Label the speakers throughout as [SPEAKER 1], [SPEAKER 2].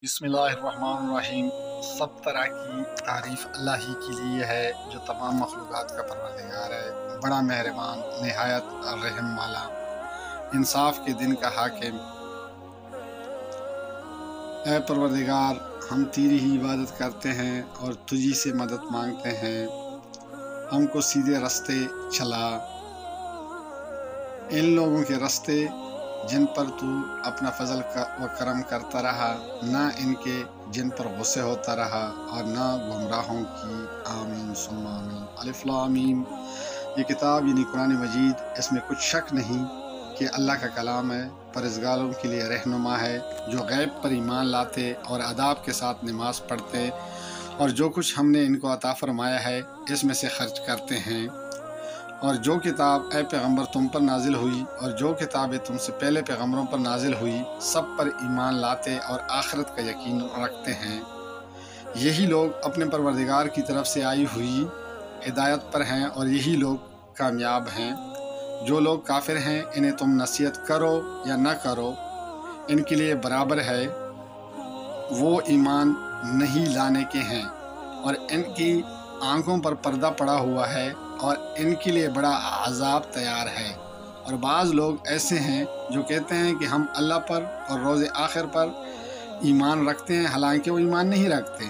[SPEAKER 1] बिस्मिल्लाहिर्रहमानिर्रहीम। सब तरह की तारीफ़ अल्लाह ही के लिए है जो तमाम मखलूक़ात का परवरदिगार है, बड़ा मेहरबान, निहायत रहम वाला, इंसाफ के दिन का हाकिम। ऐ परवरदिगार, हम तेरी ही इबादत करते हैं और तुझी से मदद मांगते हैं। हमको सीधे रास्ते चला, इन लोगों के रास्ते जिन पर तू अपना फजल व करम करता रहा, ना इनके जिन पर गुस्से होता रहा, और ना गुमराहों की। आमीन सुम्मा आमीन। अलिफ लाम मीम। ये किताब यानी कुरान मजीद, इसमें कुछ शक नहीं कि अल्लाह का कलाम है, परहेज़गारों के लिए रहनुमा है, जो गैब पर ईमान लाते और अदाब के साथ नमाज पढ़ते और जो कुछ हमने इनको अता फरमाया है इसमें से खर्च करते हैं। और जो किताब ऐ पैगम्बर तुम पर नाजिल हुई और जो किताबें तुमसे पहले पैगम्बरों पर नाजिल हुई, सब पर ईमान लाते और आखिरत का यकीन रखते हैं। यही लोग अपने परवरदिगार की तरफ से आई हुई हिदायत पर हैं और यही लोग कामयाब हैं। जो लोग काफिर हैं, इन्हें तुम नसीहत करो या न करो, इनके लिए बराबर है, वो ईमान नहीं लाने के हैं और इनकी आंखों पर पर्दा पड़ा हुआ है और इनके लिए बड़ा अज़ाब तैयार है। और बाज़ लोग ऐसे हैं जो कहते हैं कि हम अल्लाह पर और रोज़े आखिर पर ईमान रखते हैं, हालांकि वो ईमान नहीं रखते।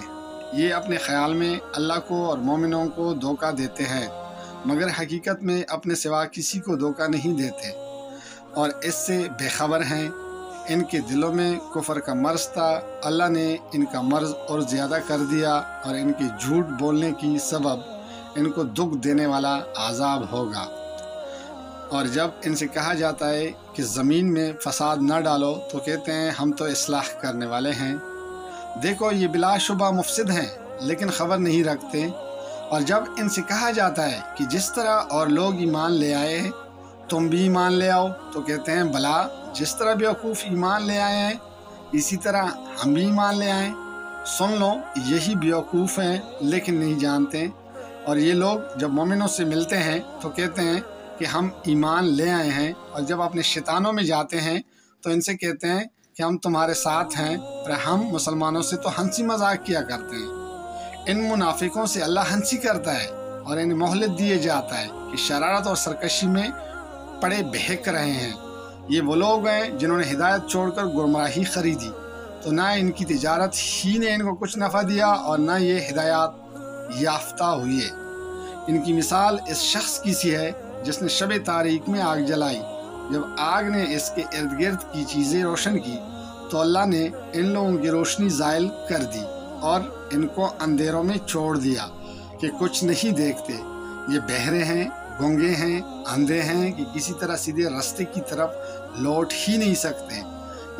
[SPEAKER 1] ये अपने ख़याल में अल्लाह को और मोमिनों को धोखा देते हैं, मगर हकीकत में अपने सिवा किसी को धोखा नहीं देते और इससे बेखबर हैं। इनके दिलों में कुफर का मर्ज़ था, अल्लाह ने इनका मर्ज़ और ज़्यादा कर दिया और इनके झूठ बोलने की सबब इनको दुख देने वाला आज़ाब होगा। और जब इनसे कहा जाता है कि ज़मीन में फसाद न डालो, तो कहते हैं हम तो इस्लाह करने वाले हैं। देखो, ये बिलाशुबा मुफसिद हैं, लेकिन ख़बर नहीं रखते। और जब इनसे कहा जाता है कि जिस तरह और लोग ईमान ले आए हैं तुम भी ईमान ले आओ, तो कहते हैं भला जिस तरह बेवकूफ़ ईमान ले आए हैं इसी तरह हम भी ईमान ले आएँ। सुन लो, यही बेवकूफ़ हैं लेकिन नहीं जानते। और ये लोग जब मोमिनों से मिलते हैं तो कहते हैं कि हम ईमान ले आए हैं, और जब अपने शैतानों में जाते हैं तो इनसे कहते हैं कि हम तुम्हारे साथ हैं और हम मुसलमानों से तो हंसी मजाक किया करते हैं। इन मुनाफिकों से अल्लाह हंसी करता है और इन्हें मोहलत दिए जाता है कि शरारत और सरकशी में पड़े बहक रहे हैं। ये वो लोग हैं जिन्होंने हिदायत छोड़कर गुमराही खरीदी, तो ना इनकी तिजारत ही ने इनको कुछ नफ़ा दिया और ना ये हिदायत याफ्ता हुए। इनकी मिसाल इस शख्स की सी है जिसने शब तारीक में आग जलाई। जब आग ने इसके इर्द गिर्द की चीज़ें रोशन की तो अल्लाह ने इन लोगों की रोशनी ज़ायल कर दी और इनको अंधेरों में छोड़ दिया कि कुछ नहीं देखते। ये बहरे हैं, गूंगे हैं, अंधे हैं कि किसी तरह सीधे रास्ते की तरफ लौट ही नहीं सकते।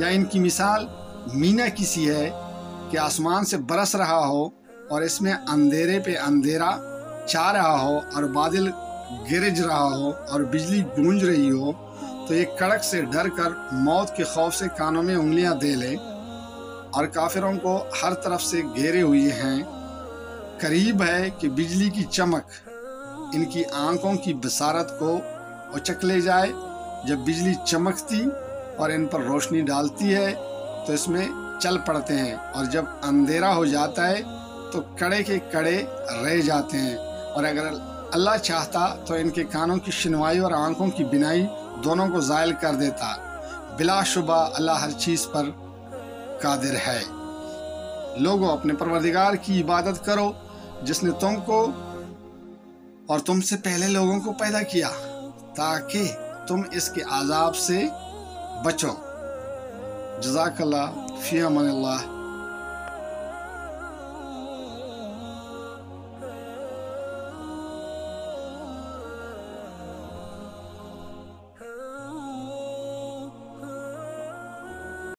[SPEAKER 1] या इनकी मिसाल मीना की सी है कि आसमान से बरस रहा हो और इसमें अंधेरे पे अंधेरा छा रहा हो और बादल गिरज रहा हो और बिजली गूंज रही हो, तो ये कड़क से डर कर मौत के खौफ से कानों में उंगलियां दे ले और काफिरों को हर तरफ से घेरे हुए हैं। करीब है कि बिजली की चमक इनकी आंखों की बसारत को उचक ले जाए। जब बिजली चमकती और इन पर रोशनी डालती है तो इसमें चल पड़ते हैं, और जब अंधेरा हो जाता है तो कड़े के कड़े रह जाते हैं। और अगर अल्लाह चाहता तो इनके कानों की सुनवाई और आंखों की बिनाई दोनों को ज़ायल कर देता। बिलाशुबा अल्लाह हर चीज़ पर कादिर है। लोगों, अपने परवरदिगार की इबादत करो जिसने तुमको और तुमसे पहले लोगों को पैदा किया ताकि तुम इसके आज़ाब से बचो। जज़ाकल्लाह, फ़ी अमानिल्लाह।